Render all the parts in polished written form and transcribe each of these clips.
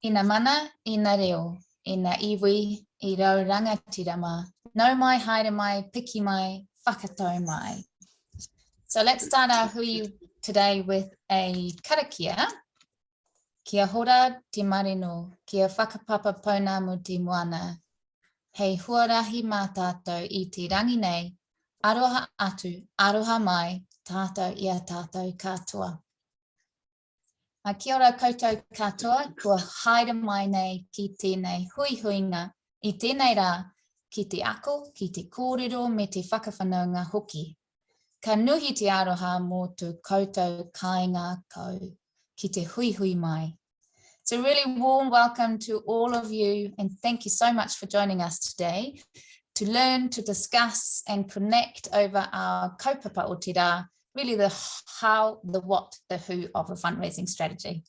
Ina mana, ina reo, ina iwi, I rau rangatirama, no mai, haere mai, piki mai, whakatau mai. So let's start our hui today with a karakia. Kia hora te marino, kia whakapapa pauna mo te moana. Hei huarahi mā tātou I te rangi nei, aroha atu, aroha mai, tātou ia tātou katoa. Kia ora koutou katoa, kua haere mai nei ki tēnei hui huinga, I tēnei rā, ki te ako, ki te kōrero me te whakawhanaunga hoki. Ka nuhi te aroha mō tu koutou kāinga kau, ki te hui hui mai. So really warm welcome to all of you and thank you so much for joining us today to learn, to discuss and connect over our kaupapa o te rā, really the how, the what, the who of a fundraising strategy.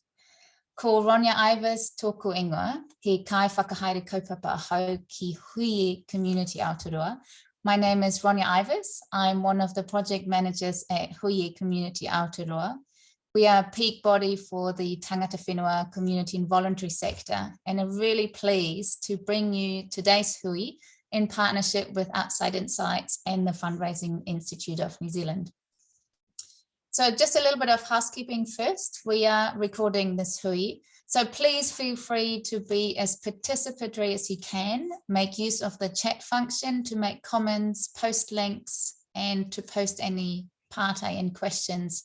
Ko Ronya Ivers tōku ingoa, he kai whakahaere kaupapa ahau ki Hui Community Aotearoa. My name is Ronya Ivers. I'm one of the project managers at Hui Community Aotearoa. We are a peak body for the tangata whenua community and voluntary sector and are really pleased to bring you today's hui in partnership with Outside Insights and the Fundraising Institute of New Zealand. So just a little bit of housekeeping first. We are recording this hui, so please feel free to be as participatory as you can. Make use of the chat function to make comments, post links, and to post any pātai and questions.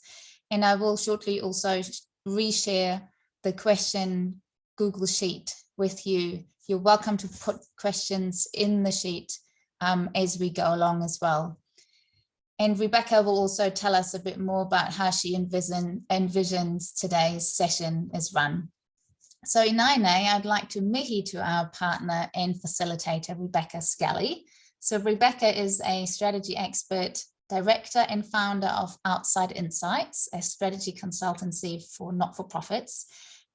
And I will shortly also reshare the question Google Sheet with you. You're welcome to put questions in the sheet as we go along as well. And Rebecca will also tell us a bit more about how she envisions today's session is run. So Inaine, I'd like to mihi to our partner and facilitator, Rebecca Scelly. So Rebecca is a strategy expert, director and founder of Outside Insights, a strategy consultancy for not-for-profits,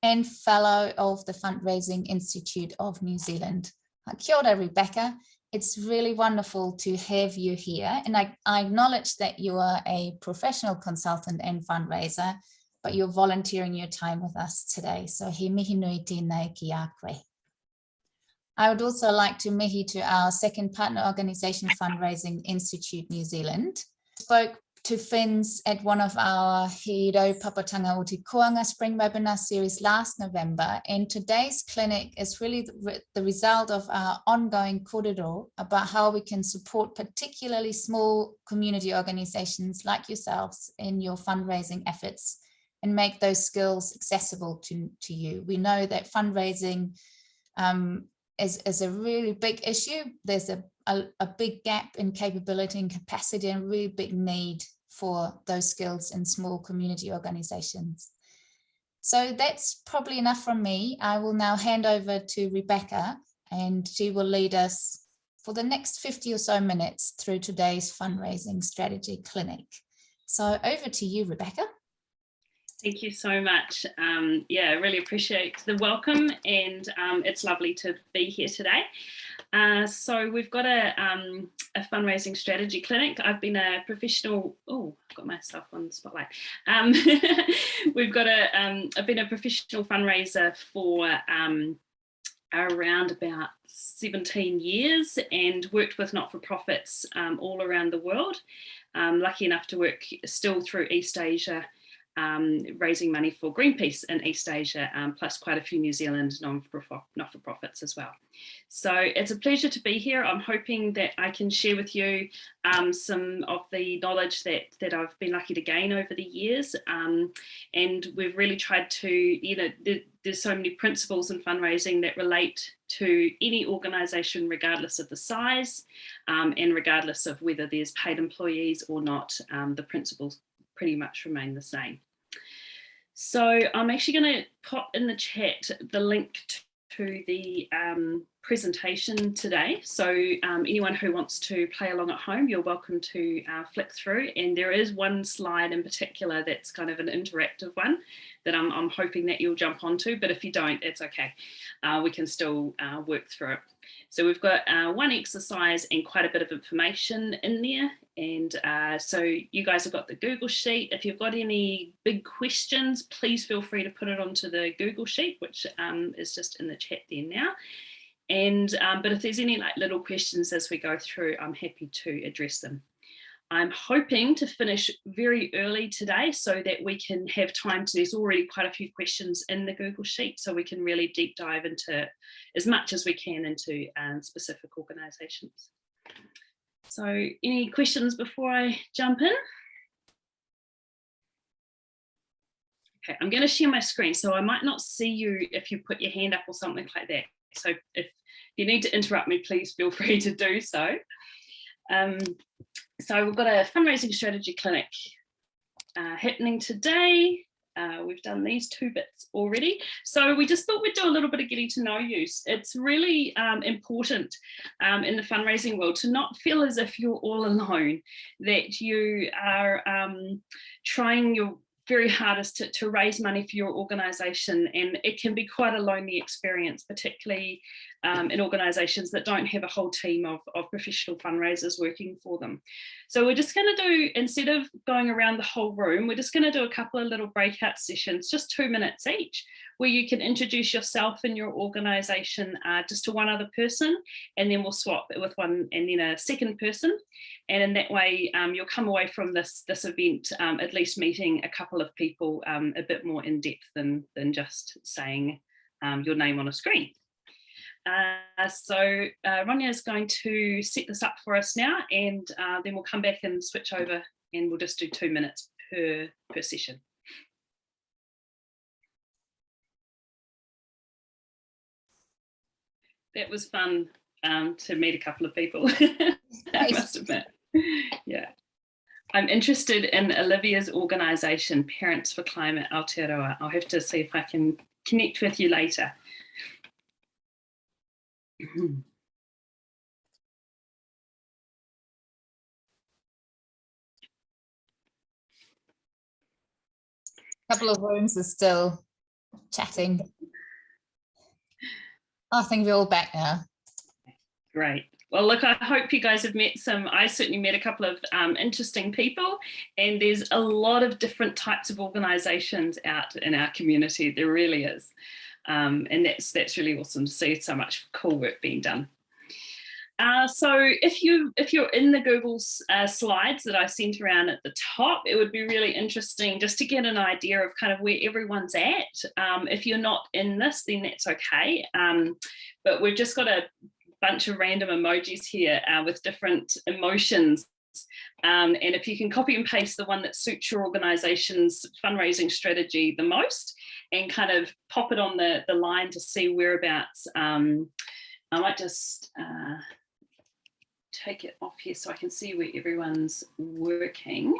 and fellow of the Fundraising Institute of New Zealand. Kia ora, Rebecca. It's really wonderful to have you here. And I acknowledge that you are a professional consultant and fundraiser, but you're volunteering your time with us today. So he mihi nui tēnei ki a koe. I would also like to mihi to our second partner organisation, Fundraising Institute New Zealand. Spoke to Fins at one of our He Raupapatanga o Te Koanga Spring Webinar Series last November, and today's clinic is really the result of our ongoing kōrero about how we can support particularly small community organisations like yourselves in your fundraising efforts and make those skills accessible to you. We know that fundraising is a really big issue. There's a big gap in capability and capacity and a really big need for those skills in small community organisations. So that's probably enough from me. I will now hand over to Rebecca and she will lead us for the next 50 or so minutes through today's fundraising strategy clinic. So over to you, Rebecca. Thank you so much. Yeah, I really appreciate the welcome and it's lovely to be here today. So we've got a fundraising strategy clinic. I've been a professional, I've got myself on the spotlight. I've been a professional fundraiser for around about 17 years and worked with not-for-profits all around the world. Lucky enough to work still through East Asia, raising money for Greenpeace in East Asia, plus quite a few New Zealand not-for-profits as well. So it's a pleasure to be here. I'm hoping that I can share with you some of the knowledge that I've been lucky to gain over the years. And we've really tried to, there's so many principles in fundraising that relate to any organisation regardless of the size and regardless of whether there's paid employees or not, the principles pretty much remain the same. So I'm actually going to pop in the chat the link to the presentation today. So anyone who wants to play along at home, you're welcome to flick through. And there is one slide in particular that's kind of an interactive one that I'm hoping that you'll jump onto. But if you don't, it's okay. We can still work through it. So we've got one exercise and quite a bit of information in there. And so you guys have got the Google Sheet. If you've got any big questions, please feel free to put it onto the Google Sheet, which is just in the chat there now. And but if there's any like little questions as we go through, I'm happy to address them. I'm hoping to finish very early today so that we can have time to, there's already quite a few questions in the Google Sheet, so we can really deep dive into as much as we can into specific organisations. So any questions before I jump in? Okay, I'm going to share my screen, so I might not see you if you put your hand up or something like that. So if you need to interrupt me, please feel free to do so. So we've got a fundraising strategy clinic happening today. We've done these 2 bits already. So we just thought we'd do a little bit of getting to know you. It's really important in the fundraising world to not feel as if you're all alone, that you are trying your very hardest to raise money for your organisation, and it can be quite a lonely experience, particularly in organisations that don't have a whole team of professional fundraisers working for them. So we're just going to do, instead of going around the whole room, we're just going to do a couple of little breakout sessions, just 2 minutes each, where you can introduce yourself and your organisation just to one other person, and then we'll swap it with one and then a second person. And in that way, you'll come away from this event at least meeting a couple of people a bit more in depth than just saying your name on a screen. So Ronya is going to set this up for us now, and then we'll come back and switch over, and we'll just do 2 minutes per session. That was fun to meet a couple of people, I must admit. Yeah. I'm interested in Olivia's organisation, Parents for Climate Aotearoa. I'll have to see if I can connect with you later. A couple of rooms are still chatting. I think we're all back now. Great. Well, look, I hope you guys have met I certainly met a couple of interesting people, and there's a lot of different types of organisations out in our community. There really is. And that's really awesome to see so much cool work being done. So if you're in the Google slides that I sent around at the top, it would be really interesting just to get an idea of kind of where everyone's at. If you're not in this, then that's okay. But we've just got a bunch of random emojis here with different emotions. And if you can copy and paste the one that suits your organisation's fundraising strategy the most, and kind of pop it on the line to see whereabouts. I might just take it off here so I can see where everyone's working.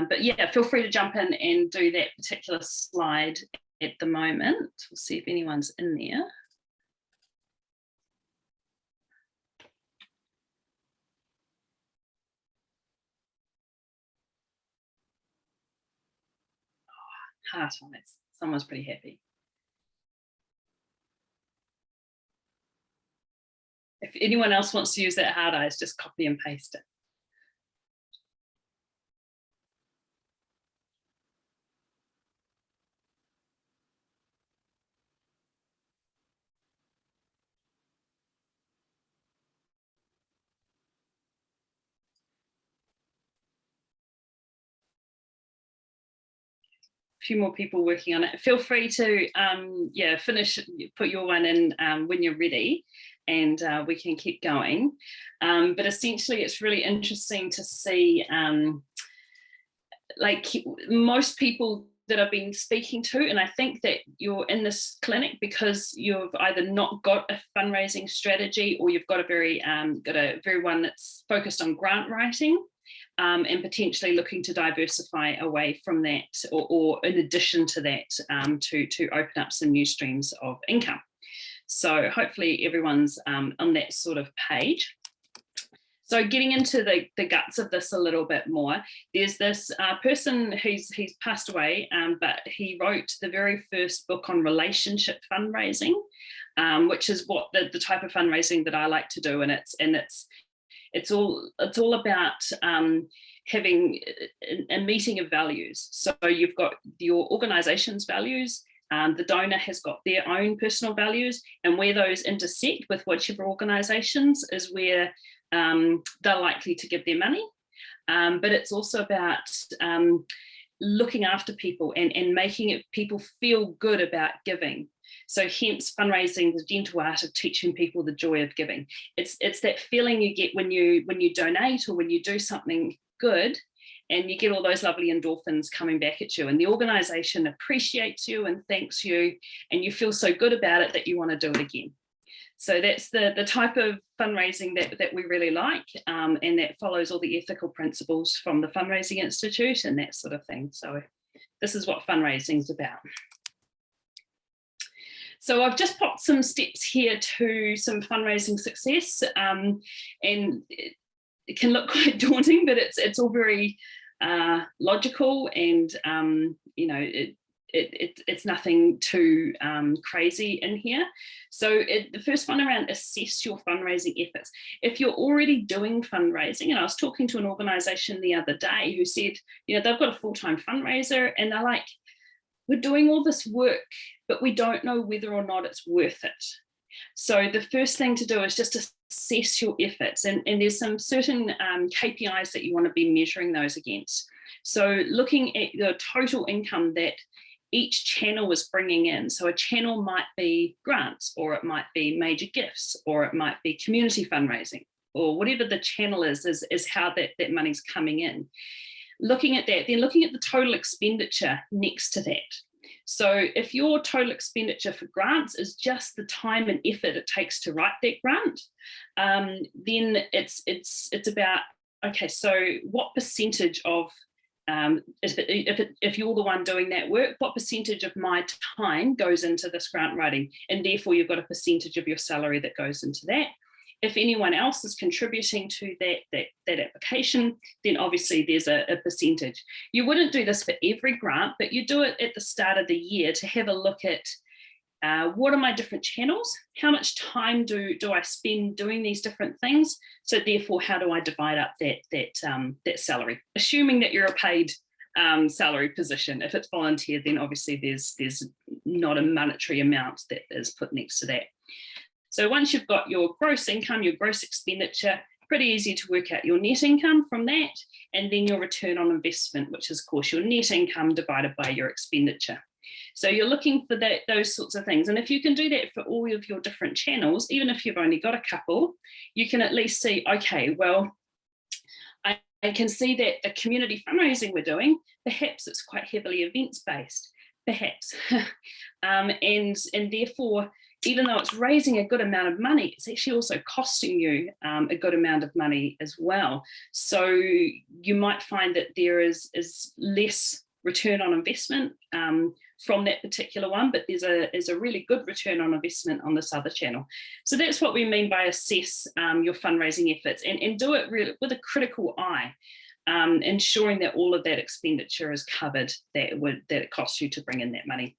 But yeah, feel free to jump in and do that particular slide at the moment. We'll see if anyone's in there. Oh, heart on it. Someone's pretty happy. If anyone else wants to use that hard eyes, just copy and paste it. Few more people working on it. Feel free to put your one in when you're ready, and we can keep going. But essentially it's really interesting to see like most people that I've been speaking to, and I think that you're in this clinic because you've either not got a fundraising strategy, or you've got a very one that's focused on grant writing. And potentially looking to diversify away from that, or in addition to that, to open up some new streams of income. So hopefully everyone's on that sort of page. So getting into the guts of this a little bit more, there's this person he's passed away, but he wrote the very first book on relationship fundraising. which is what the type of fundraising that I like to do, and it's all about having a meeting of values. So you've got your organisation's values. The donor has got their own personal values, and where those intersect with whichever organisations is where they're likely to give their money. But it's also about looking after people and making people feel good about giving. So hence fundraising, the gentle art of teaching people the joy of giving. It's that feeling you get when you donate or when you do something good, and you get all those lovely endorphins coming back at you, and the organisation appreciates you and thanks you, and you feel so good about it that you want to do it again. So that's the type of fundraising that we really like, and that follows all the ethical principles from the Fundraising Institute and that sort of thing. So this is what fundraising is about. So I've just popped some steps here to some fundraising success, and it can look quite daunting, but it's all very logical, and you know, it's nothing too crazy in here. So the first one around assess your fundraising efforts. If you're already doing fundraising, and I was talking to an organisation the other day who said, you know, they've got a full-time fundraiser, and they're like, we're doing all this work, but we don't know whether or not it's worth it. So the first thing to do is just assess your efforts, and there's some certain KPIs that you want to be measuring those against. So looking at the total income that each channel is bringing in. So a channel might be grants, or it might be major gifts, or it might be community fundraising, or whatever the channel is how that money's coming in. Looking at that, then looking at the total expenditure next to that. So if your total expenditure for grants is just the time and effort it takes to write that grant, then it's about, okay, so what percentage of, if you're the one doing that work, what percentage of my time goes into this grant writing? And therefore you've got a percentage of your salary that goes into that. If anyone else is contributing to that application, then obviously there's a percentage. You wouldn't do this for every grant, but you do it at the start of the year to have a look at what are my different channels? How much time do I spend doing these different things? So therefore, how do I divide up that salary? Assuming that you're a paid salary position. If it's volunteer, then obviously there's not a monetary amount that is put next to that. So once you've got your gross income, your gross expenditure, pretty easy to work out your net income from that, and then your return on investment, which is of course your net income divided by your expenditure. So you're looking for those sorts of things. And if you can do that for all of your different channels, even if you've only got a couple, you can at least see, okay, well, I can see that the community fundraising we're doing, perhaps it's quite heavily events-based, perhaps. And therefore, even though it's raising a good amount of money, it's actually also costing you a good amount of money as well. So you might find that there is less return on investment from that particular one, but there's a really good return on investment on this other channel. So that's what we mean by assess your fundraising efforts, and do it really with a critical eye, ensuring that all of that expenditure is covered that it costs you to bring in that money.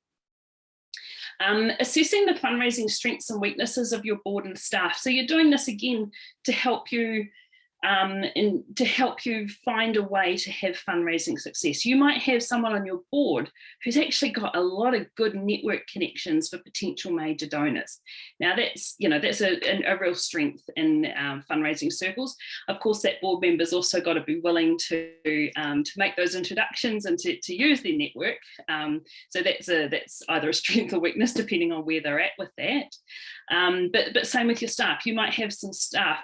Assessing the fundraising strengths and weaknesses of your board and staff. So you're doing this again to help you find a way to have fundraising success. You might have someone on your board who's actually got a lot of good network connections for potential major donors. Now that's a real strength in fundraising circles. Of course, that board member's also got to be willing to make those introductions and to use their network. So that's either a strength or weakness depending on where they're at with that. But same with your staff. You might have some staff.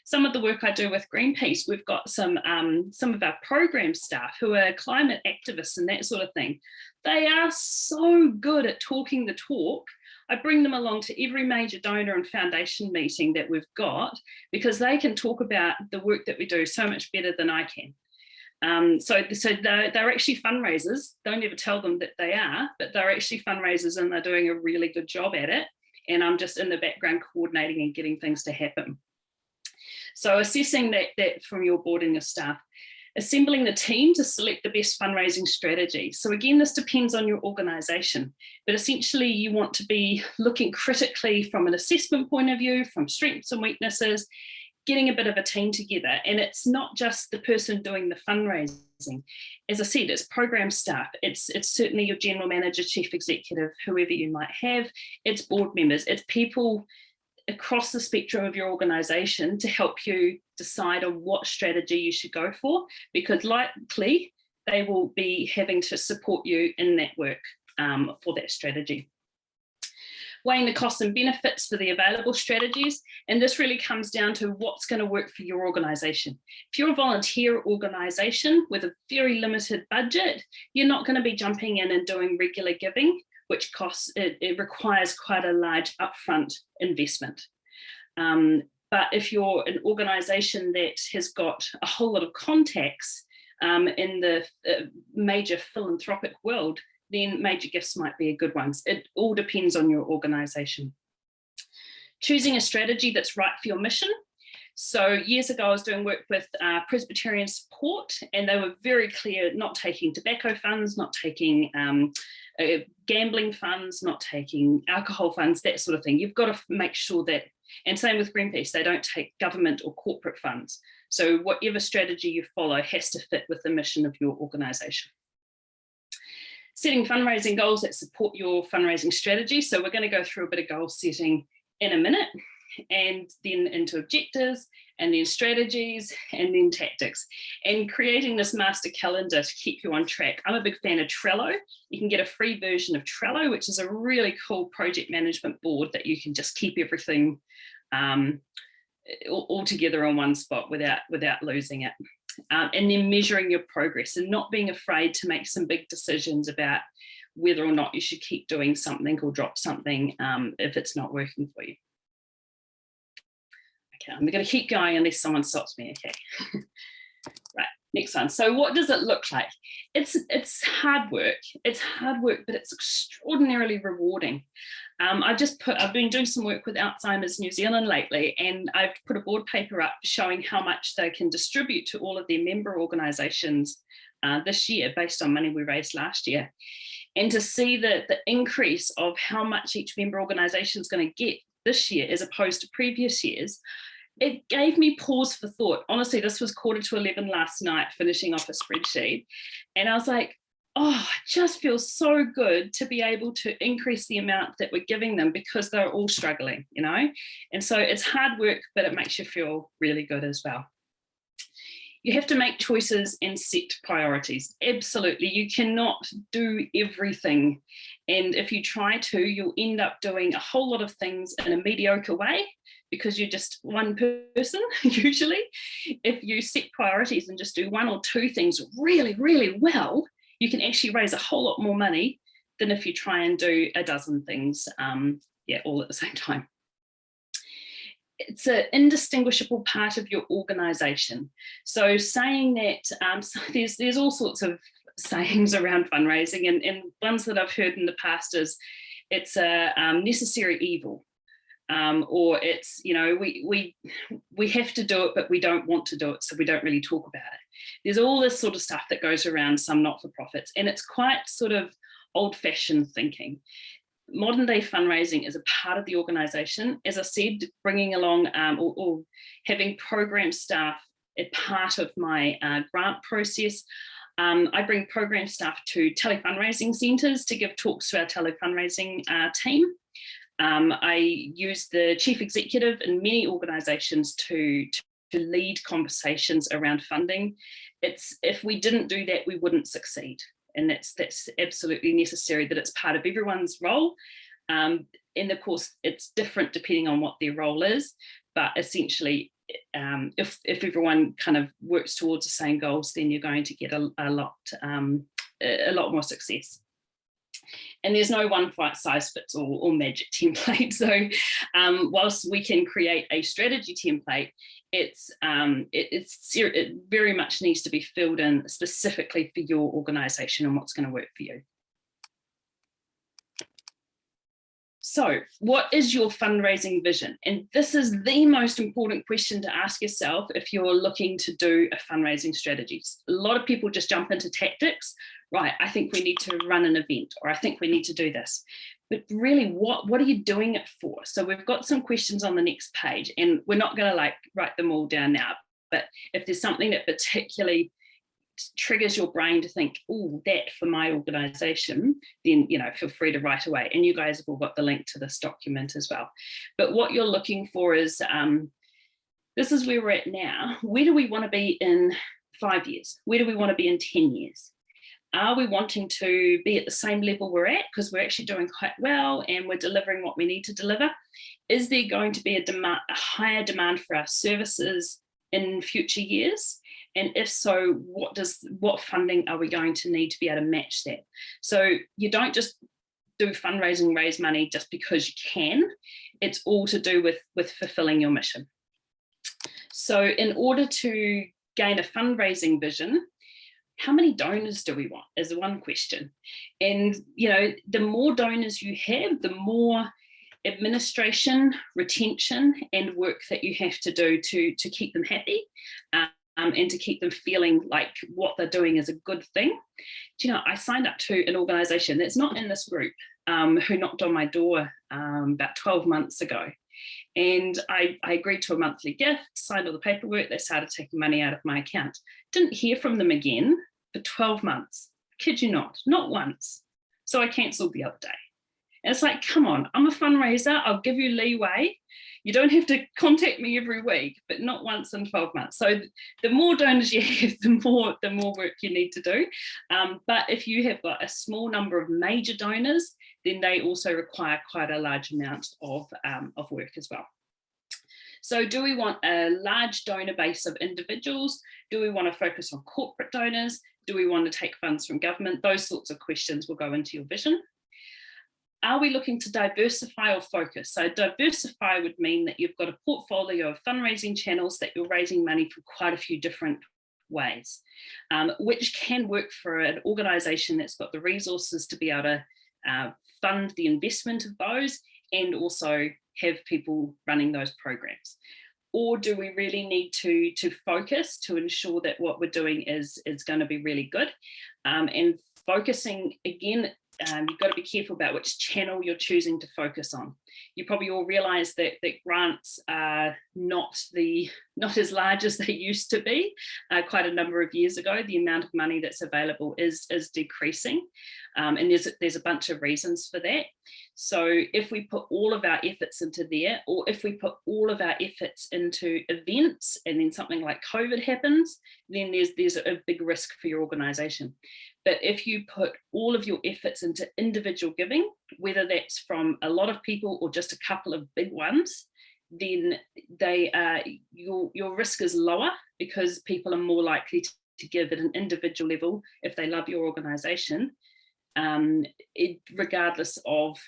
Some of the work I do with Greenpeace, we've got some of our program staff who are climate activists and that sort of thing. They are so good at talking the talk. I bring them along to every major donor and foundation meeting that we've got because they can talk about the work that we do so much better than I can. So they're actually fundraisers. Don't ever tell them that they are, but they're actually fundraisers and they're doing a really good job at it. And I'm just in the background coordinating and getting things to happen. So assessing that from your board and your staff. Assembling the team to select the best fundraising strategy. So again, this depends on your organisation, but essentially you want to be looking critically from an assessment point of view, from strengths and weaknesses, getting a bit of a team together. And it's not just the person doing the fundraising. As I said, it's program staff. It's certainly your general manager, chief executive, whoever you might have. It's board members. It's people across the spectrum of your organisation to help you decide on what strategy you should go for, because likely they will be having to support you in that work for that strategy. Weighing the costs and benefits for the available strategies, and this really comes down to what's going to work for your organisation. If you're a volunteer organisation with a very limited budget, you're not going to be jumping in and doing regular giving, which costs, it requires quite a large upfront investment. But if you're an organisation that has got a whole lot of contacts in the major philanthropic world, then major gifts might be a good one. It all depends on your organisation. Choosing a strategy that's right for your mission. So years ago, I was doing work with Presbyterian Support, and they were very clear, not taking tobacco funds, not taking gambling funds, not taking alcohol funds, that sort of thing. You've got to make sure that, and same with Greenpeace, they don't take government or corporate funds. So whatever strategy you follow has to fit with the mission of your organisation. Setting fundraising goals that support your fundraising strategy. So we're going to go through a bit of goal setting in a minute, and then into objectives, and then strategies, and then tactics, and creating this master calendar to keep you on track. I'm a big fan of Trello. You can get a free version of Trello, which is a really cool project management board that you can just keep everything all together in one spot without losing it. And then measuring your progress and not being afraid to make some big decisions about whether or not you should keep doing something or drop something if it's not working for you. Okay, I'm going to keep going unless someone stops me, okay? Right, next one. So what does it look like? It's hard work. It's hard work, but it's extraordinarily rewarding. I've been doing some work with Alzheimer's New Zealand lately, and I've put a board paper up showing how much they can distribute to all of their member organisations this year based on money we raised last year. And to see the increase of how much each member organisation is going to get this year as opposed to previous years, it gave me pause for thought. Honestly, this was 11:15 last night, finishing off a spreadsheet. And I was like, oh, it just feels so good to be able to increase the amount that we're giving them because they're all struggling, you know? And so it's hard work, but it makes you feel really good as well. You have to make choices and set priorities. Absolutely. You cannot do everything. And if you try to, you'll end up doing a whole lot of things in a mediocre way because you're just one person, usually. If you set priorities and just do one or two things really, really well, you can actually raise a whole lot more money than if you try and do a dozen things, all at the same time. It's an indistinguishable part of your organisation. So saying that, so there's all sorts of sayings around fundraising, and ones that I've heard in the past is it's a necessary evil, or it's, you know, we have to do it, but we don't want to do it, so we don't really talk about it. There's all this sort of stuff that goes around some not-for-profits, and it's quite sort of old-fashioned thinking. Modern day fundraising is a part of the organisation. As I said, bringing along or having program staff a part of my grant process. I bring program staff to tele-fundraising centres to give talks to our tele-fundraising team. I use the chief executive in many organisations to lead conversations around funding. If we didn't do that, we wouldn't succeed. And that's absolutely necessary, that it's part of everyone's role. And of course, it's different depending on what their role is. But essentially, if everyone kind of works towards the same goals, then you're going to get a lot more success. And there's no one size fits all or magic template. So whilst we can create a strategy template, it very much needs to be filled in specifically for your organisation and what's going to work for you. So what is your fundraising vision? And this is the most important question to ask yourself if you're looking to do a fundraising strategy. A lot of people just jump into tactics, right? I think we need to run an event, or I think we need to do this. But really, what are you doing it for? So we've got some questions on the next page, and we're not going to like write them all down now. But if there's something that particularly triggers your brain to think, oh, that for my organization, then, you know, feel free to write away. And you guys have all got the link to this document as well. But what you're looking for is, this is where we're at now. Where do we want to be in 5 years? Where do we want to be in 10 years? Are we wanting to be at the same level we're at because we're actually doing quite well and we're delivering what we need to deliver? Is there going to be a higher demand for our services in future years? And if so, what funding are we going to need to be able to match that? So you don't just do fundraising, raise money just because you can. It's all to do with fulfilling your mission. So in order to gain a fundraising vision, how many donors do we want is one question. And, you know, the more donors you have, the more administration, retention, and work that you have to do to keep them happy. And to keep them feeling like what they're doing is a good thing. Do you know, I signed up to an organisation that's not in this group, who knocked on my door about 12 months ago. And I agreed to a monthly gift, signed all the paperwork, they started taking money out of my account. Didn't hear from them again for 12 months. Kid you not once. So I cancelled the other day. And it's like, come on, I'm a fundraiser, I'll give you leeway. You don't have to contact me every week, but not once in 12 months. So the more donors you have, the more work you need to do. But if you have got a small number of major donors, then they also require quite a large amount of work as well. So do we want a large donor base of individuals? Do we want to focus on corporate donors? Do we want to take funds from government? Those sorts of questions will go into your vision. Are we looking to diversify or focus? So diversify would mean that you've got a portfolio of fundraising channels that you're raising money from quite a few different ways, which can work for an organisation that's got the resources to be able to fund the investment of those and also have people running those programs. Or do we really need to focus to ensure that what we're doing is going to be really good? And focusing, again, you've got to be careful about which channel you're choosing to focus on. You probably all realise that grants are not as large as they used to be quite a number of years ago. The amount of money that's available is decreasing, and there's a bunch of reasons for that. So if we put all of our efforts into there, or if we put all of our efforts into events and then something like COVID happens, then there's a big risk for your organisation. But if you put all of your efforts into individual giving, whether that's from a lot of people or just a couple of big ones, then your risk is lower because people are more likely to give at an individual level if they love your organisation, regardless of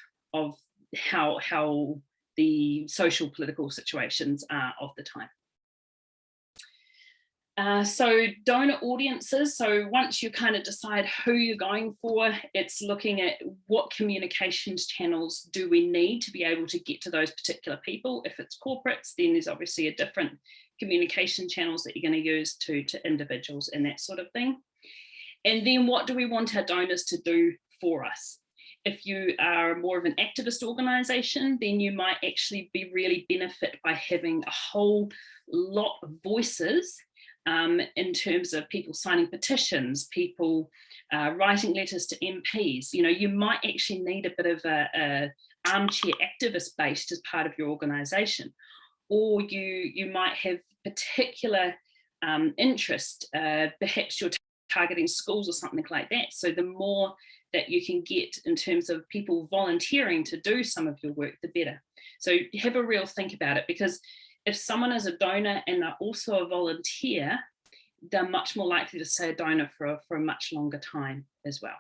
how the social political situations are of the time. So donor audiences, so once you kind of decide who you're going for, it's looking at what communications channels do we need to be able to get to those particular people. If it's corporates, then there's obviously a different communication channels that you're going to use to individuals and that sort of thing. And then what do we want our donors to do for us? If you are more of an activist organisation, then you might actually be really benefit by having a whole lot of voices in terms of people signing petitions, people writing letters to MPs. You know, you might actually need a bit of a armchair activist based as part of your organisation, or you might have particular interest, perhaps you're targeting schools or something like that. So the more that you can get in terms of people volunteering to do some of your work, the better. So have a real think about it, because if someone is a donor and they're also a volunteer, they're much more likely to stay a donor for a much longer time as well.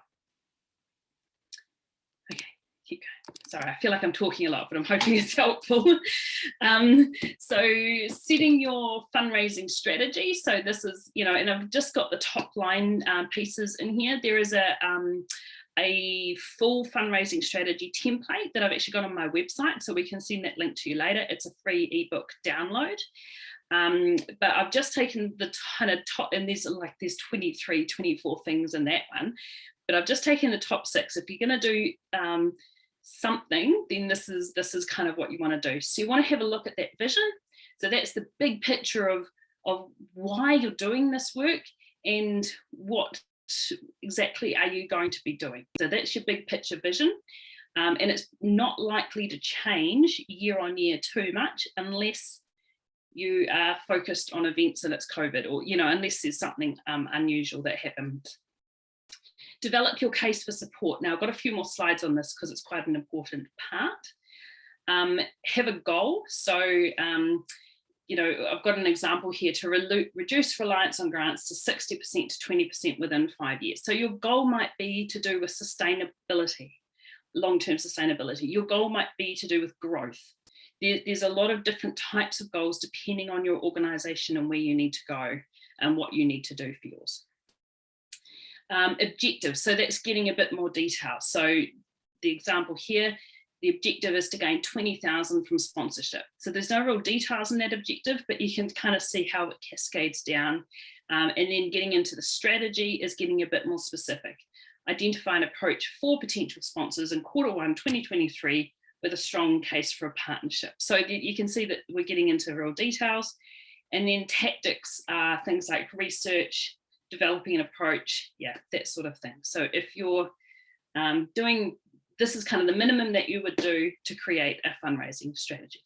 Okay, keep going. Sorry, I feel like I'm talking a lot, but I'm hoping it's helpful. So setting your fundraising strategy. So this is, you know, and I've just got the top line pieces in here. There is a a full fundraising strategy template that I've actually got on my website, so we can send that link to you later. It's a free ebook download. But I've just taken the kind of top, and there's 23, 24 things in that one, but I've just taken the top 6. If you're going to do something, then this is kind of what you want to do. So you want to have a look at that vision. So that's the big picture of why you're doing this work and what exactly are you going to be doing. So that's your big picture vision. And it's not likely to change year on year too much unless you are focused on events and it's COVID, or, unless there's something unusual that happened. Develop your case for support. Now, I've got a few more slides on this because it's quite an important part. Have a goal. So, I've got an example here to reduce reliance on grants to 60% to 20% within 5 years. So your goal might be to do with sustainability, long-term sustainability. Your goal might be to do with growth. There's a lot of different types of goals depending on your organisation and where you need to go and what you need to do for yours. Objectives, so that's getting a bit more detail. So the example here, the objective is to gain 20,000 from sponsorship. So there's no real details in that objective, but you can kind of see how it cascades down. And then getting into the strategy is getting a bit more specific. Identify an approach for potential sponsors in Q1 2023 with a strong case for a partnership. So you can see that we're getting into real details. And then tactics are things like research, developing an approach, that sort of thing. So if you're doing, this is kind of the minimum that you would do to create a fundraising strategy.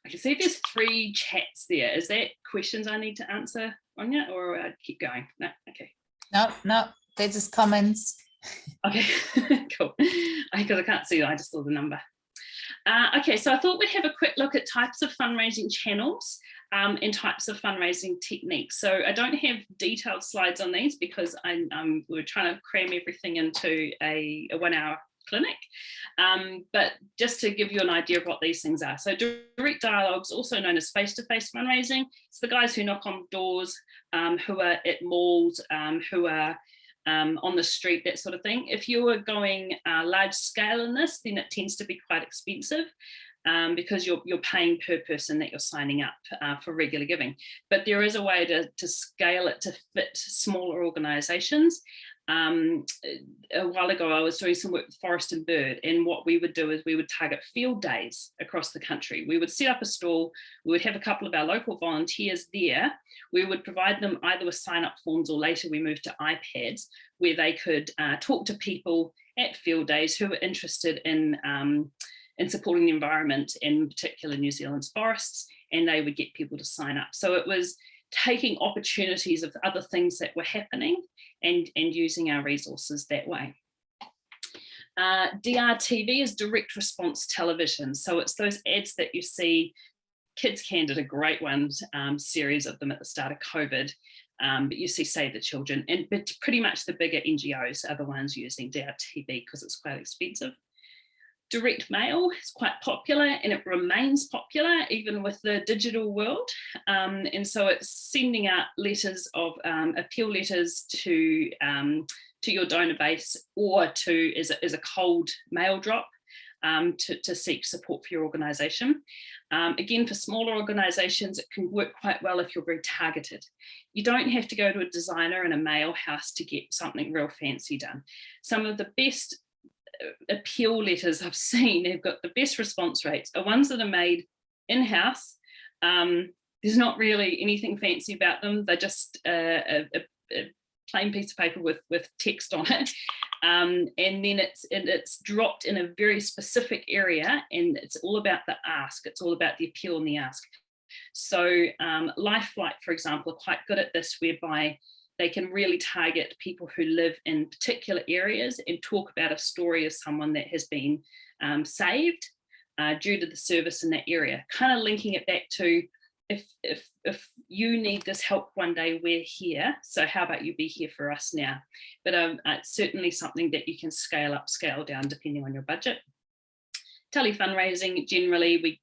I can see there's 3 chats there. Is that questions I need to answer, Anya, or I'd keep going? No, okay. No, they're just comments. Okay, cool. Because I can't see that, I just saw the number. Okay, so I thought we'd have a quick look at types of fundraising channels and types of fundraising techniques. So I don't have detailed slides on these because we're trying to cram everything into a 1-hour clinic. But just to give you an idea of what these things are. So direct dialogues, also known as face-to-face fundraising. It's the guys who knock on doors, who are at malls, who are on the street, that sort of thing. If you are going large scale in this, then it tends to be quite expensive because you're paying per person that you're signing up for regular giving. But there is a way to scale it to fit smaller organisations. A while ago, I was doing some work with Forest and Bird, and what we would do is we would target field days across the country. We would set up a stall, we would have a couple of our local volunteers there, we would provide them either with sign-up forms, or later we moved to iPads, where they could talk to people at field days who were interested in supporting the environment, in particular New Zealand's forests, and they would get people to sign up. So it was taking opportunities of other things that were happening and using our resources that way. DRTV is direct response television. So it's those ads that you see. Kids Can did a great one, series of them at the start of COVID, but you see Save the Children, but pretty much the bigger NGOs are the ones using DRTV because it's quite expensive. Direct mail is quite popular, and it remains popular even with the digital world. And so it's sending out letters of appeal letters to your donor base, or as a cold mail drop to seek support for your organisation. Again, for smaller organisations, it can work quite well if you're very targeted. You don't have to go to a designer and a mail house to get something real fancy done. Some of the best appeal letters I've seen, have got the best response rates, are ones that are made in-house. There's not really anything fancy about them. They're just a plain piece of paper with text on it. And then it's dropped in a very specific area, and it's all about the ask. It's all about the appeal and the ask. So Lifelight, for example, are quite good at this, whereby they can really target people who live in particular areas and talk about a story of someone that has been saved due to the service in that area, kind of linking it back to, if you need this help one day, we're here, so how about you be here for us now? But it's certainly something that you can scale up, scale down, depending on your budget. Tele-fundraising, generally we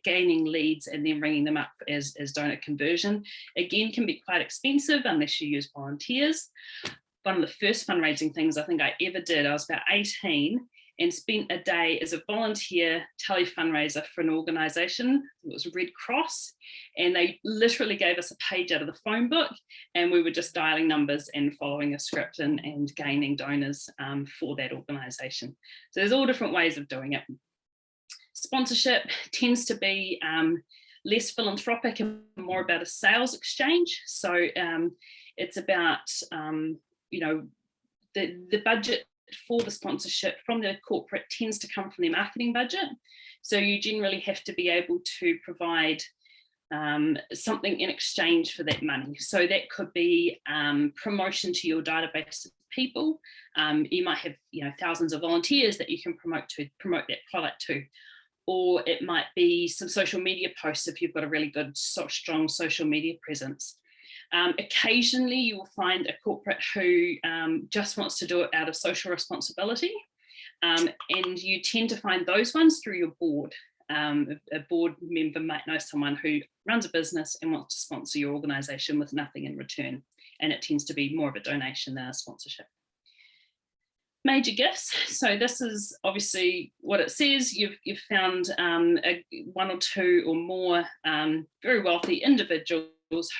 gaining leads and then ringing them up as donor conversion. Again, can be quite expensive unless you use volunteers. one of the first fundraising things I think I ever did. I was about 18 and spent a day as a volunteer tele-fundraiser for an organisation. It was Red Cross, and they literally gave us a page out of the phone book, and we were just dialing numbers and following a script and gaining donors for that organisation. So there's all different ways of doing it. Sponsorship tends to be less philanthropic and more about a sales exchange. So it's about, you know, the budget for the sponsorship from the corporate tends to come from their marketing budget. So you generally have to be able to provide something in exchange for that money. So that could be promotion to your database of people. You might have, you know, thousands of volunteers that you can promote that product to. Or it might be some social media posts if you've got a really good, strong social media presence. Occasionally you will find a corporate who just wants to do it out of social responsibility. And you tend to find those ones through your board. A board member might know someone who runs a business and wants to sponsor your organisation with nothing in return. And it tends to be more of a donation than a sponsorship. Major gifts. So this is obviously what it says. You've found one or two or more very wealthy individuals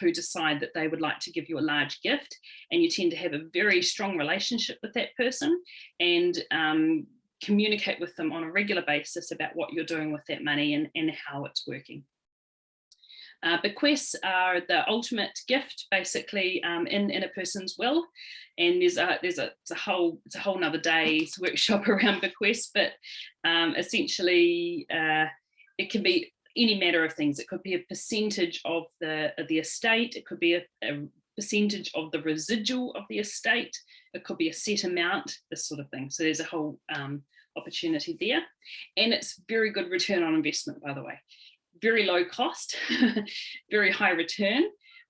who decide that they would like to give you a large gift, and you tend to have a very strong relationship with that person and communicate with them on a regular basis about what you're doing with that money and how it's working. Bequests are the ultimate gift, basically, in a person's will, and it's a whole nother day's workshop around bequests. But essentially, it can be any matter of things. It could be a percentage of the estate. It could be a percentage of the residual of the estate. It could be a set amount, this sort of thing. So there's a whole opportunity there, and it's very good return on investment, by the way. Very low cost, very high return,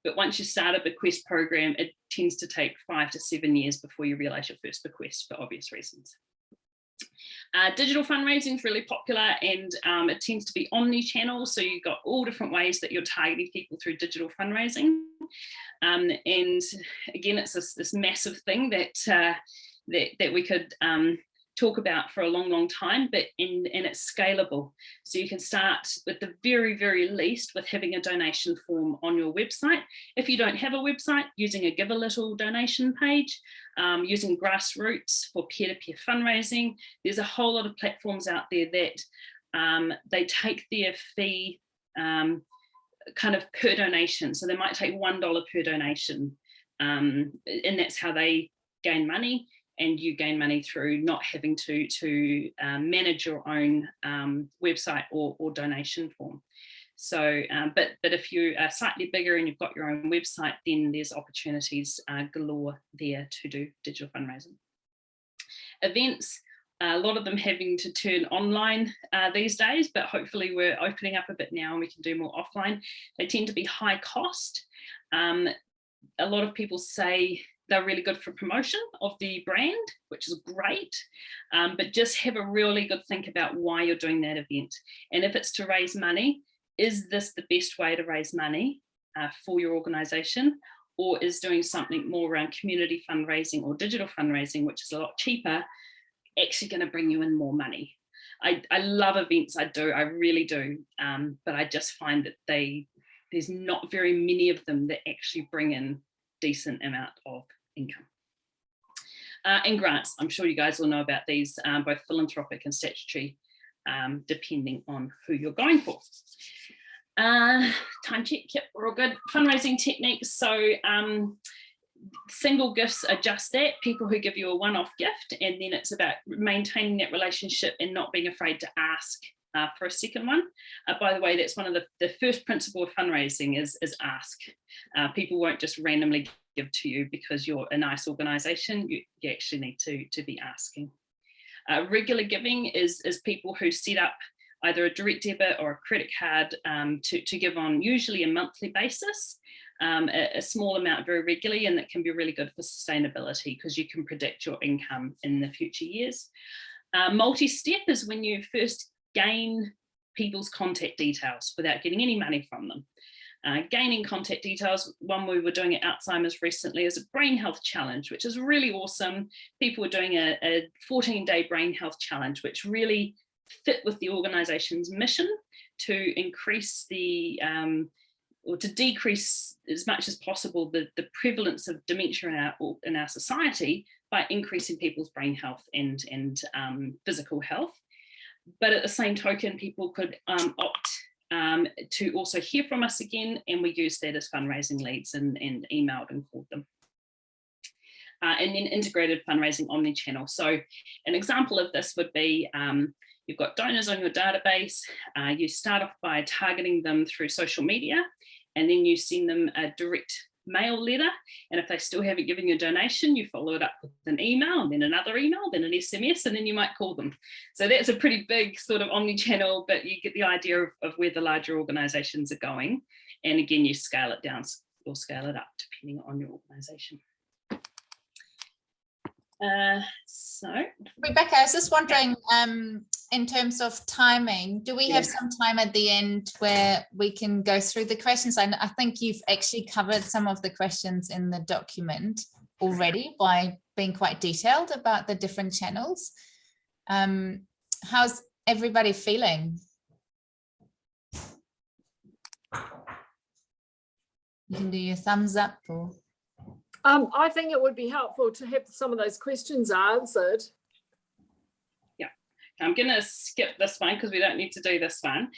but once you start a bequest program, it tends to take 5 to 7 years before you realise your first bequest, for obvious reasons. Digital fundraising is really popular, and it tends to be omni-channel, so you've got all different ways that you're targeting people through digital fundraising. And again, it's this massive thing that we could talk about for a long time, but and it's scalable. So you can start with the very least with having a donation form on your website. If you don't have a website, using a Give a Little donation page, using Grassroots for peer-to-peer fundraising. There's a whole lot of platforms out there that they take their fee kind of per donation. So they might take $1 per donation, and that's how they gain money. And you gain money through not having to manage your own website or donation form. So, but if you are slightly bigger and you've got your own website, then there's opportunities galore there to do digital fundraising. Events, a lot of them having to turn online these days, but hopefully we're opening up a bit now and we can do more offline. They tend to be high cost. A lot of people say they're really good for promotion of the brand, which is great, but just have a really good think about why you're doing that event. And if it's to raise money, is this the best way to raise money for your organisation, or is doing something more around community fundraising or digital fundraising, which is a lot cheaper, actually going to bring you in more money? I love events, I really do, but I just find that there's not very many of them that actually bring in decent amount of income. And grants, I'm sure you guys will know about these, both philanthropic and statutory, depending on who you're going for. Time check, yep, we're all good. Fundraising techniques, so single gifts are just that, people who give you a one-off gift, and then it's about maintaining that relationship and not being afraid to ask for a second one. By the way, that's one of the first principle of fundraising is ask. People won't just randomly give to you because you're a nice organisation. You actually need to be asking. Regular giving is people who set up either a direct debit or a credit card to give on usually a monthly basis, a small amount very regularly, and that can be really good for sustainability because you can predict your income in the future years. Multi-step is when you first gain people's contact details without getting any money from them. gaining contact details. One we were doing at Alzheimer's recently is a brain health challenge, which is really awesome. People were doing a 14-day brain health challenge, which really fit with the organisation's mission to increase or to decrease as much as possible the prevalence of dementia in our society by increasing people's brain health and physical health. But at the same token, people could opt to also hear from us again, and we used that as fundraising leads and emailed and called them. And then integrated fundraising omni-channel. So an example of this would be, you've got donors on your database, you start off by targeting them through social media, and then you send them a direct mail letter, and if they still haven't given you a donation, you follow it up with an email, and then another email, then an SMS, and then you might call them. So that's a pretty big sort of omni-channel, but you get the idea of where the larger organisations are going. And again, you scale it down or scale it up depending on your organisation. So Rebecca, I was just wondering, in terms of timing, do we have some time at the end where we can go through the questions? I think you've actually covered some of the questions in the document already by being quite detailed about the different channels. How's everybody feeling? You can do your thumbs up or... I think it would be helpful to have some of those questions answered. Yeah, I'm going to skip this one because we don't need to do this one.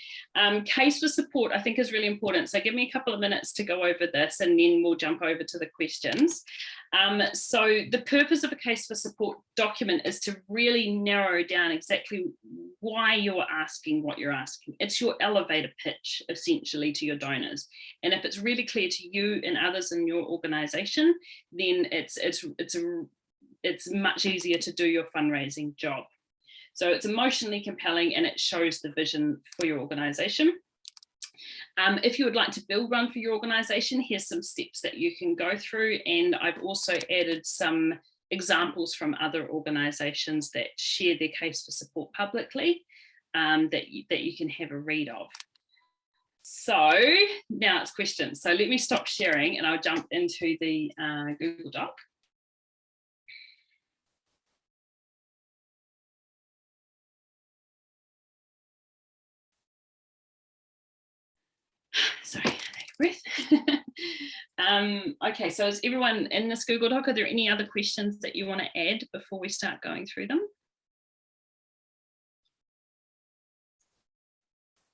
Case for support, I think, is really important. So give me a couple of minutes to go over this, and then we'll jump over to the questions. So the purpose of a case for support document is to really narrow down exactly why you're asking what you're asking. It's your elevator pitch, essentially, to your donors. And if it's really clear to you and others in your organisation, then it's much easier to do your fundraising job. So it's emotionally compelling, and it shows the vision for your organisation. If you would like to build one for your organisation, here's some steps that you can go through. And I've also added some examples from other organisations that share their case for support publicly that you can have a read of. So now it's questions. So let me stop sharing and I'll jump into the Google Doc. Sorry, take a breath. Okay, so is everyone in this Google Doc? Are there any other questions that you want to add before we start going through them?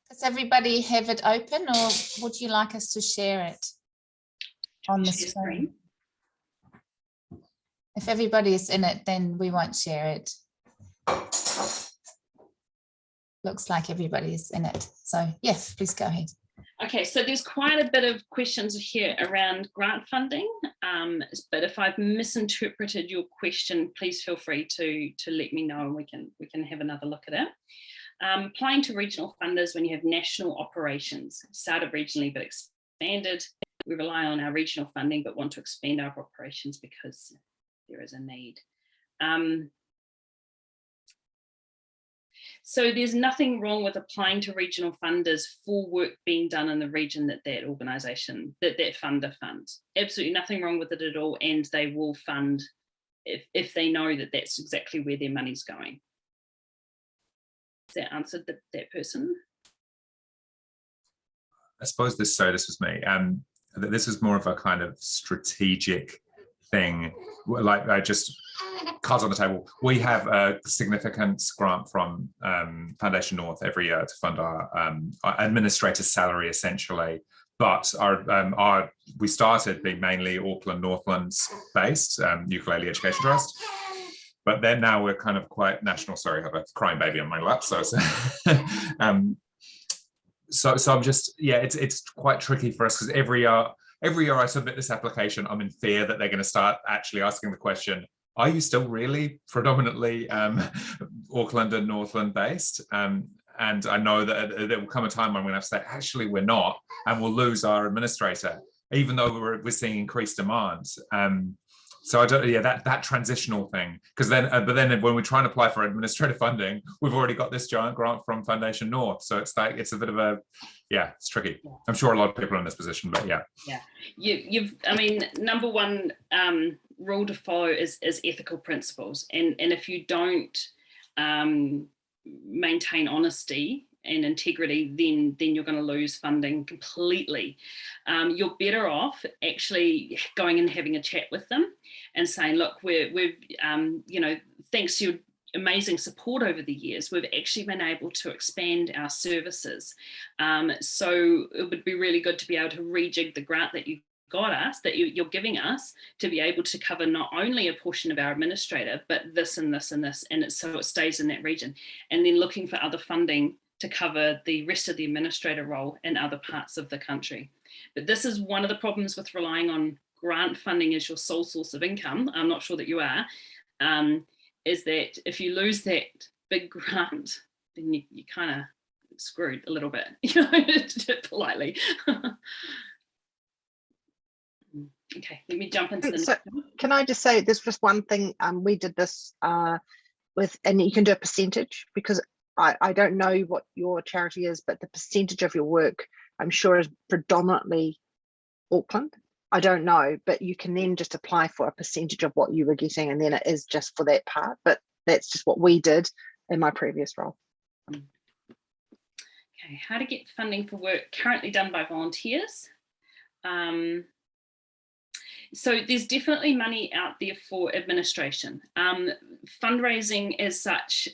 Does everybody have it open, or would you like us to share it on the screen? If everybody is in it, then we won't share it. Looks like everybody is in it. So yes, please go ahead. Okay, so there's quite a bit of questions here around grant funding, but if I've misinterpreted your question, please feel free to let me know, and we can have another look at it. Applying to regional funders when you have national operations, started regionally but expanded. We rely on our regional funding but want to expand our operations because there is a need. So there's nothing wrong with applying to regional funders for work being done in the region that organisation, that funder funds. Absolutely nothing wrong with it at all, and they will fund if they know that that's exactly where their money's going. Has that answered that person? I suppose this was me. This is more of a kind of strategic thing. Like I just cards on the table. We have a significant grant from Foundation North every year to fund our administrator's salary, essentially. But we started being mainly Auckland, Northlands based, Ukulele Education Trust. But then now we're kind of quite national. Sorry, I have a crying baby on my lap. So I'm just, yeah, it's quite tricky for us because every year I submit this application, I'm in fear that they're going to start actually asking the question, are you still really predominantly Auckland and Northland based? And I know that there will come a time when we're going to have to say, actually, we're not, and we'll lose our administrator, even though we're seeing increased demand. So I don't, yeah, that transitional thing, because then, but then when we try and apply for administrative funding, we've already got this giant grant from Foundation North. So it's like, it's a bit of a, yeah, it's tricky. I'm sure a lot of people are in this position, but yeah. Yeah, I mean, number one rule to follow is ethical principles. And if you don't maintain honesty and integrity, then you're going to lose funding completely. You're better off actually going and having a chat with them and saying, look, we've you know, thanks to your amazing support over the years, we've actually been able to expand our services. So it would be really good to be able to rejig the grant that you got us, that you're giving us, to be able to cover not only a portion of our administrator, but this and this and this, and so it stays in that region. And then looking for other funding to cover the rest of the administrator role in other parts of the country. But this is one of the problems with relying on grant funding as your sole source of income. I'm not sure that you are, is that if you lose that big grant, then you kind of screwed a little bit, you know, politely. Okay, let me jump into the So can I just say, there's just one thing, we did this with, and you can do a percentage, because I don't know what your charity is, but the percentage of your work, I'm sure, is predominantly Auckland. I don't know, but you can then just apply for a percentage of what you were getting, and then it is just for that part. But that's just what we did in my previous role. Okay, how to get funding for work currently done by volunteers. So there's definitely money out there for administration. Fundraising as such,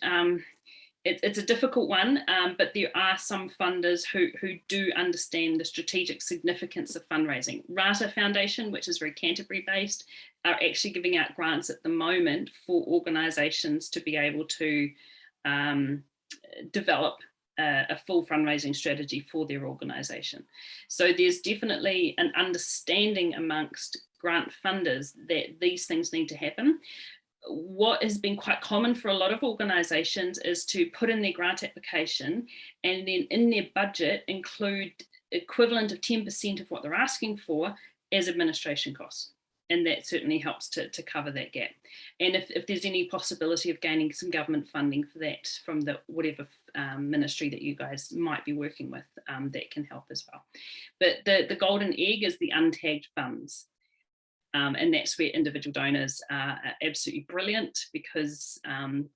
it's a difficult one, but there are some funders who do understand the strategic significance of fundraising. Rata Foundation, which is very Canterbury based, are actually giving out grants at the moment for organisations to be able to develop a full fundraising strategy for their organisation. So there's definitely an understanding amongst grant funders that these things need to happen. What has been quite common for a lot of organisations is to put in their grant application and then in their budget include equivalent of 10% of what they're asking for as administration costs. And that certainly helps to cover that gap. And if there's any possibility of gaining some government funding for that from the whatever ministry that you guys might be working with, that can help as well. But the golden egg is the untagged funds. And that's where individual donors are absolutely brilliant, because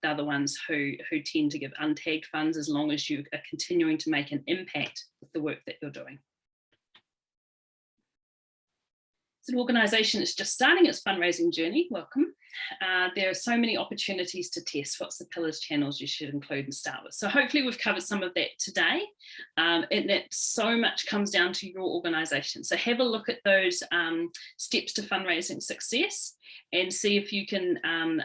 they're the ones who tend to give untagged funds as long as you are continuing to make an impact with the work that you're doing. It's an organisation that's just starting its fundraising journey. Welcome. There are so many opportunities to test what's the pillars channels you should include and start with. So hopefully we've covered some of that today, and that so much comes down to your organisation. So have a look at those steps to fundraising success and see if you can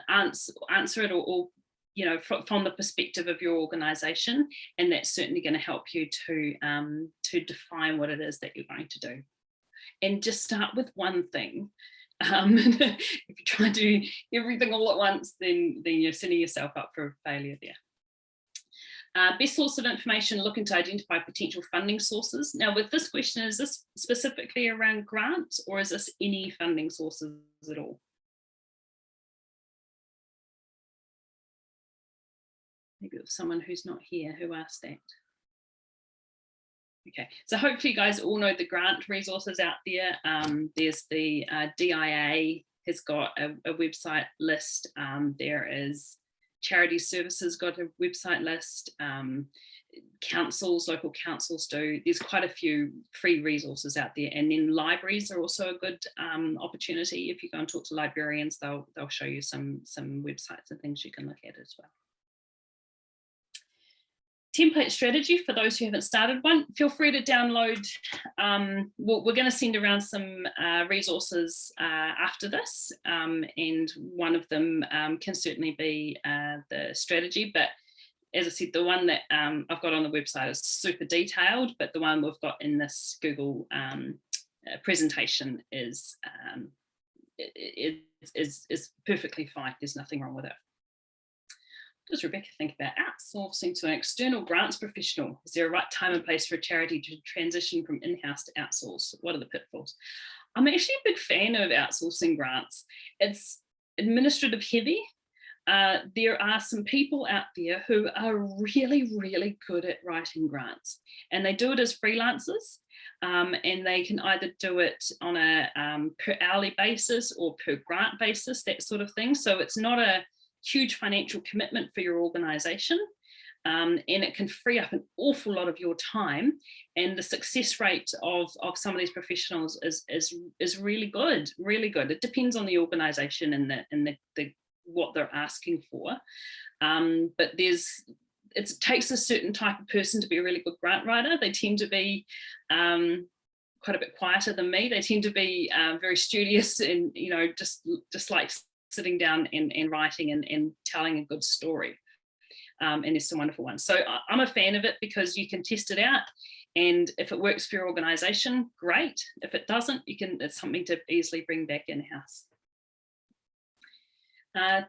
answer it or you know, from the perspective of your organisation, and that's certainly going to help you to define what it is that you're going to do. And just start with one thing. If you try to do everything all at once, then you're setting yourself up for failure there. Best source of information, looking to identify potential funding sources. Now with this question, is this specifically around grants, or is this any funding sources at all? Maybe it was someone who's not here who asked that. Okay, so hopefully you guys all know the grant resources out there. There's the DIA has got a website list. There is Charity Services got a website list. Councils, local councils do. There's quite a few free resources out there. And then libraries are also a good opportunity. If you go and talk to librarians, they'll show you some websites and things you can look at as well. Template strategy, for those who haven't started one, feel free to download. We're going to send around some resources after this, and one of them can certainly be the strategy. But as I said, the one that I've got on the website is super detailed, but the one we've got in this Google presentation is perfectly fine. There's nothing wrong with it. Does Rebecca think about outsourcing to an external grants professional? Is there a right time and place for a charity to transition from in-house to outsource? What are the pitfalls? I'm actually a big fan of outsourcing grants. It's administrative heavy. There are some people out there who are really, really good at writing grants, and they do it as freelancers, and they can either do it on a per hourly basis or per grant basis, that sort of thing. So it's not a huge financial commitment for your organisation, and it can free up an awful lot of your time. And the success rate of some of these professionals is really good, really good. It depends on the organisation and the what they're asking for, but it takes a certain type of person to be a really good grant writer. They tend to be quite a bit quieter than me. They tend to be very studious and, you know, just like sitting down and writing and telling a good story. And there's some wonderful ones. So I'm a fan of it because you can test it out, and if it works for your organisation, great. If it doesn't, it's something to easily bring back in-house.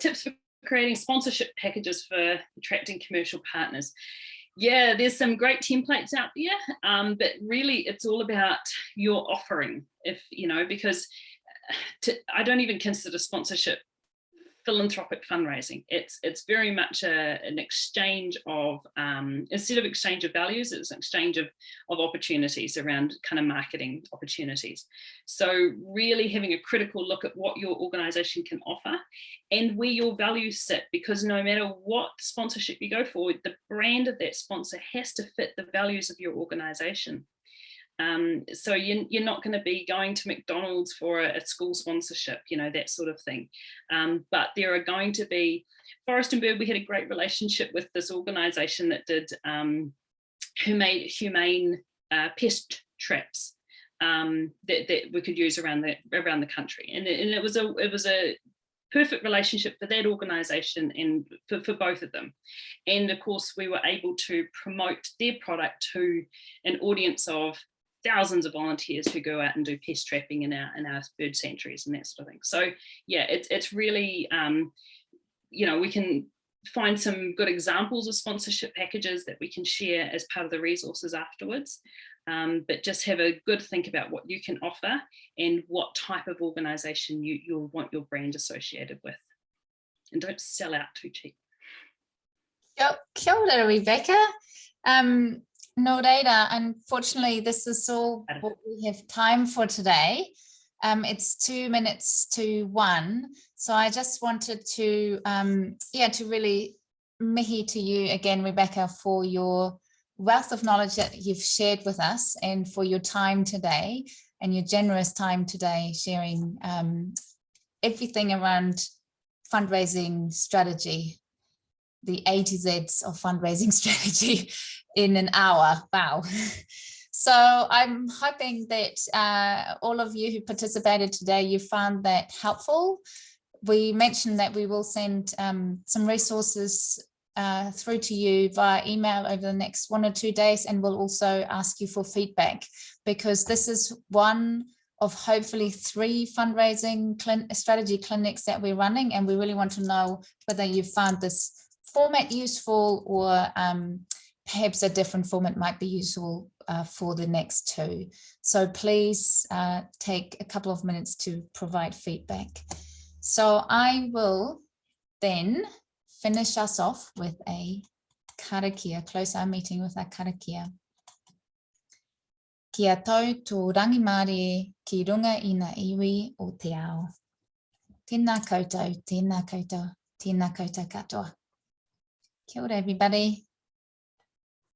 Tips for creating sponsorship packages for attracting commercial partners. Yeah, there's some great templates out there, but really it's all about your offering, because I don't even consider sponsorship philanthropic fundraising. It's very much an exchange of, instead of exchange of values, it's an exchange of opportunities around kind of marketing opportunities. So really having a critical look at what your organisation can offer and where your values sit, because no matter what sponsorship you go for, the brand of that sponsor has to fit the values of your organisation. So you're not going to be going to McDonald's for a school sponsorship, that sort of thing. But there are going to be, Forest and Bird, we had a great relationship with this organisation that did, who made humane pest traps that we could use around the country. And it was a perfect relationship for that organisation and for both of them. And of course, we were able to promote their product to an audience of thousands of volunteers who go out and do pest trapping in our bird sanctuaries and that sort of thing. So yeah, it's really, we can find some good examples of sponsorship packages that we can share as part of the resources afterwards. But just have a good think about what you can offer and what type of organisation you'll want your brand associated with. And don't sell out too cheap. Kia ora, Rebecca. No reira, unfortunately, this is all what we have time for today. It's 2 minutes to 1. So I just wanted to, to really mihi to you again, Rebecca, for your wealth of knowledge that you've shared with us and for your time today and your generous time today sharing everything around fundraising strategy, the A to Zs of fundraising strategy in an hour. Wow. So I'm hoping that all of you who participated today, you found that helpful. We mentioned that we will send some resources through to you via email over the next 1 or 2 days, and we'll also ask you for feedback, because this is one of hopefully 3 fundraising strategy clinics that we're running, and we really want to know whether you found this format useful or perhaps a different format might be useful for the next 2. So please take a couple of minutes to provide feedback. So I will then finish us off with a karakia, close our meeting with a karakia. Kia tau tō rangimārie ki runga i ngā iwi o te ao. Tēnā koutou, tēnā koutou, tēnā koutou katoa. Kia ora, everybody.